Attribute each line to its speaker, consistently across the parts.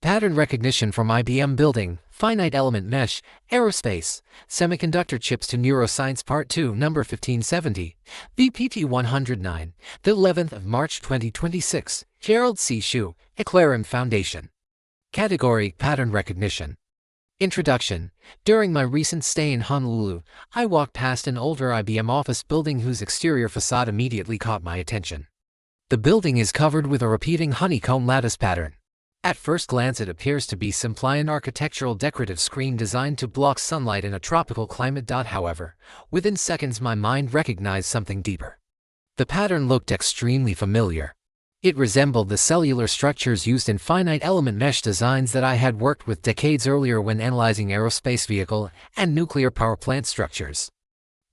Speaker 1: Pattern recognition from IBM building, finite element mesh, aerospace, semiconductor chips to NeurosciencePart2 number 1570, VPT 109, the 11th of March 2026, Gerald C. EclaireMD Foundation. Category: Pattern recognition. Introduction. During my recent stay in Honolulu, I walked past an older IBM office building whose exterior facade immediately caught my attention. The building is covered with a repeating honeycomb lattice pattern. At first glance, it appears to be simply an architectural decorative screen designed to block sunlight in a tropical climate. However, within seconds my mind recognized something deeper. The pattern looked extremely familiar. It resembled the cellular structures used in finite element mesh designs that I had worked with decades earlier when analyzing aerospace vehicle and nuclear power plant structures.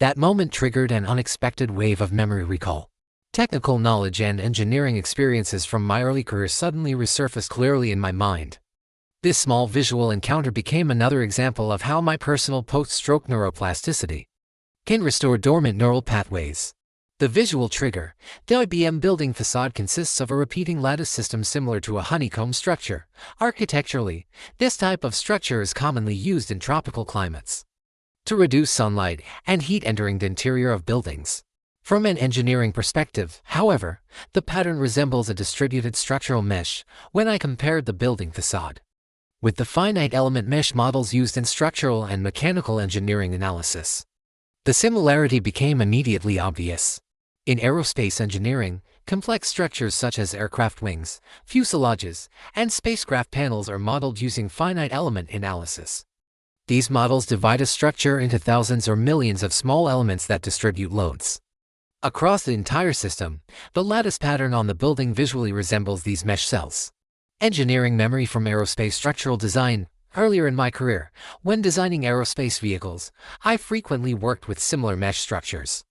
Speaker 1: That moment triggered an unexpected wave of memory recall. Technical knowledge and engineering experiences from my early career suddenly resurfaced clearly in my mind. This small visual encounter became another example of how my personal post-stroke neuroplasticity can restore dormant neural pathways. The visual trigger: the IBM building facade consists of a repeating lattice system similar to a honeycomb structure. Architecturally, this type of structure is commonly used in tropical climates to reduce sunlight and heat entering the interior of buildings. From an engineering perspective, however, the pattern resembles a distributed structural mesh when I compared the building facade with the finite element mesh models used in structural and mechanical engineering analysis. The similarity became immediately obvious. In aerospace engineering, complex structures such as aircraft wings, fuselages, and spacecraft panels are modeled using finite element analysis. These models divide a structure into thousands or millions of small elements that distribute loads across the entire system. The lattice pattern on the building visually resembles these mesh cells. Engineering memory from aerospace structural design. Earlier in my career, when designing aerospace vehicles, I frequently worked with similar mesh structures.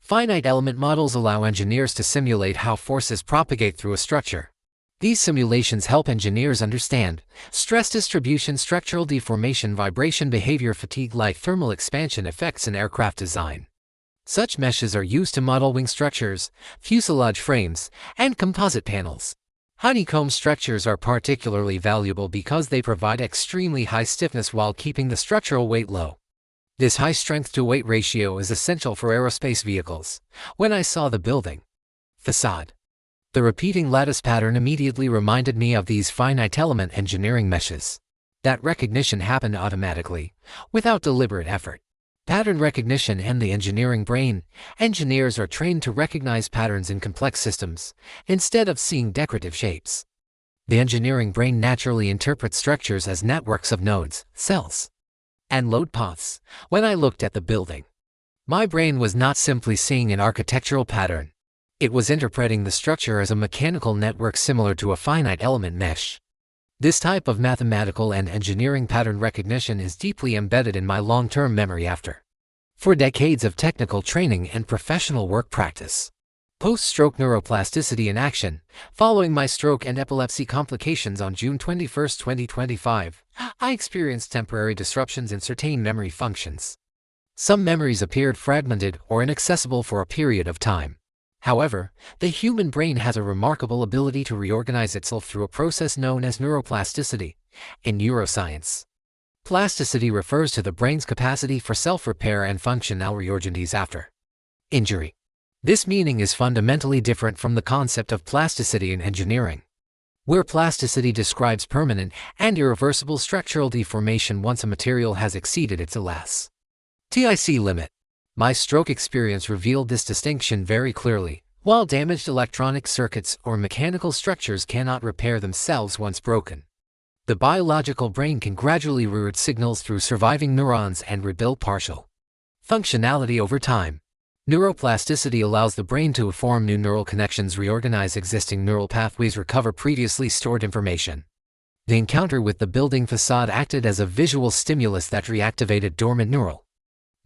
Speaker 1: Finite element models allow engineers to simulate how forces propagate through a structure. These simulations help engineers understand stress distribution, structural deformation, vibration behavior, fatigue, light, thermal expansion effects in aircraft design. Such meshes are used to model wing structures, fuselage frames, and composite panels. Honeycomb structures are particularly valuable because they provide extremely high stiffness while keeping the structural weight low. This high strength-to-weight ratio is essential for aerospace vehicles. When I saw the building facade, the repeating lattice pattern immediately reminded me of these finite element engineering meshes. That recognition happened automatically, without deliberate effort. Pattern recognition and the engineering brain. Engineers are trained to recognize patterns in complex systems, instead of seeing decorative shapes. The engineering brain naturally interprets structures as networks of nodes, cells, and load paths. When I looked at the building, my brain was not simply seeing an architectural pattern. It was interpreting the structure as a mechanical network similar to a finite element mesh. This type of mathematical and engineering pattern recognition is deeply embedded in my long-term memory after for decades of technical training and professional work practice. Post-stroke neuroplasticity in action. Following my stroke and epilepsy complications on June 21, 2025, I experienced temporary disruptions in certain memory functions. Some memories appeared fragmented or inaccessible for a period of time. However, the human brain has a remarkable ability to reorganize itself through a process known as neuroplasticity in neuroscience. Plasticity refers to the brain's capacity for self-repair and functional reorganize after injury. This meaning is fundamentally different from the concept of plasticity in engineering, where plasticity describes permanent and irreversible structural deformation once a material has exceeded its elasticity limit. My stroke experience revealed this distinction very clearly. While damaged electronic circuits or mechanical structures cannot repair themselves once broken, the biological brain can gradually reroute signals through surviving neurons and rebuild partial functionality over time. Neuroplasticity allows the brain to form new neural connections, reorganize existing neural pathways, recover previously stored information. The encounter with the building facade acted as a visual stimulus that reactivated dormant neural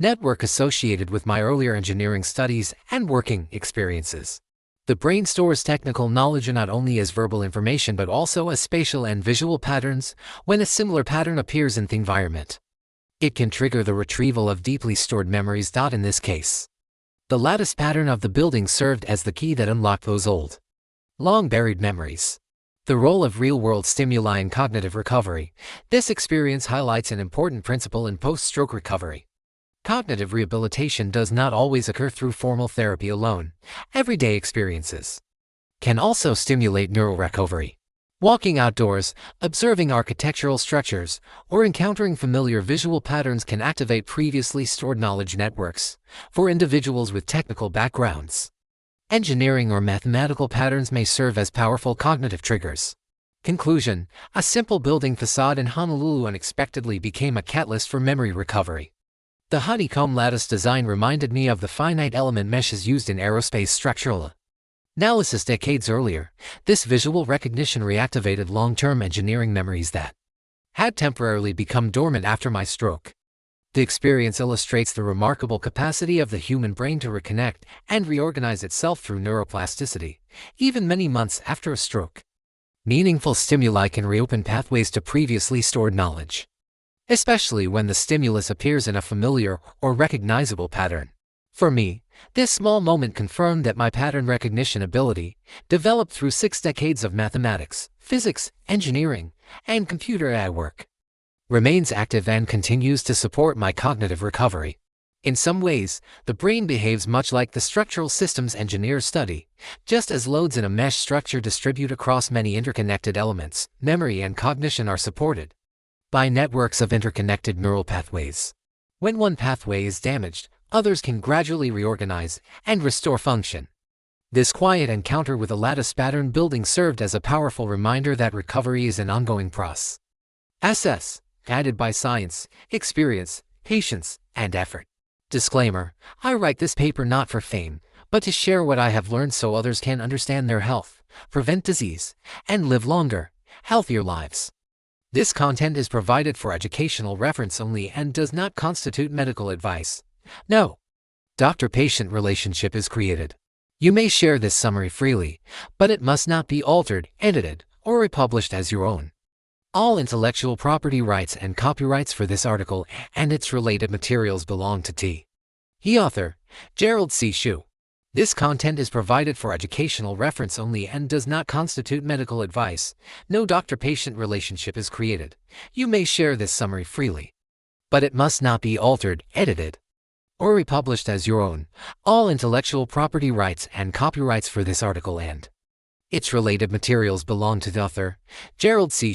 Speaker 1: network associated with my earlier engineering studies and working experiences. The brain stores technical knowledge not only as verbal information but also as spatial and visual patterns. When a similar pattern appears in the environment, it can trigger the retrieval of deeply stored memories. In this case, the lattice pattern of the building served as the key that unlocked those old, long-buried memories. The role of real-world stimuli in cognitive recovery. This experience highlights an important principle in post-stroke recovery. Cognitive rehabilitation does not always occur through formal therapy alone. Everyday experiences can also stimulate neural recovery. Walking outdoors, observing architectural structures, or encountering familiar visual patterns can activate previously stored knowledge networks. For individuals with technical backgrounds, engineering or mathematical patterns may serve as powerful cognitive triggers. Conclusion: a simple building facade in Honolulu unexpectedly became a catalyst for memory recovery. The honeycomb lattice design reminded me of the finite element meshes used in aerospace structural analysis decades earlier. This visual recognition reactivated long-term engineering memories that had temporarily become dormant after my stroke. The experience illustrates the remarkable capacity of the human brain to reconnect and reorganize itself through neuroplasticity, even many months after a stroke. Meaningful stimuli can reopen pathways to previously stored knowledge, especially when the stimulus appears in a familiar or recognizable pattern. For me, this small moment confirmed that my pattern recognition ability, developed through 6 decades of mathematics, physics, engineering, and computer AI work, remains active and continues to support my cognitive recovery. In some ways, the brain behaves much like the structural systems engineers study. Just as loads in a mesh structure distribute across many interconnected elements, memory and cognition are supported by networks of interconnected neural pathways. When one pathway is damaged, others can gradually reorganize and restore function. This quiet encounter with a lattice pattern building served as a powerful reminder that recovery is an ongoing process, guided by science, experience, patience, and effort. Disclaimer: I write this paper not for fame, but to share what I have learned so others can understand their health, prevent disease, and live longer, healthier lives. This content is provided for educational reference only and does not constitute medical advice. No doctor-patient relationship is created. You may share this summary freely, but it must not be altered, edited, or republished as your own. All intellectual property rights and copyrights for this article and its related materials belong to the author, Gerald C. This content is provided for educational reference only and does not constitute medical advice. No doctor-patient relationship is created. You may share this summary freely, but it must not be altered, edited, or republished as your own. All intellectual property rights and copyrights for this article and its related materials belong to the author, Gerald C.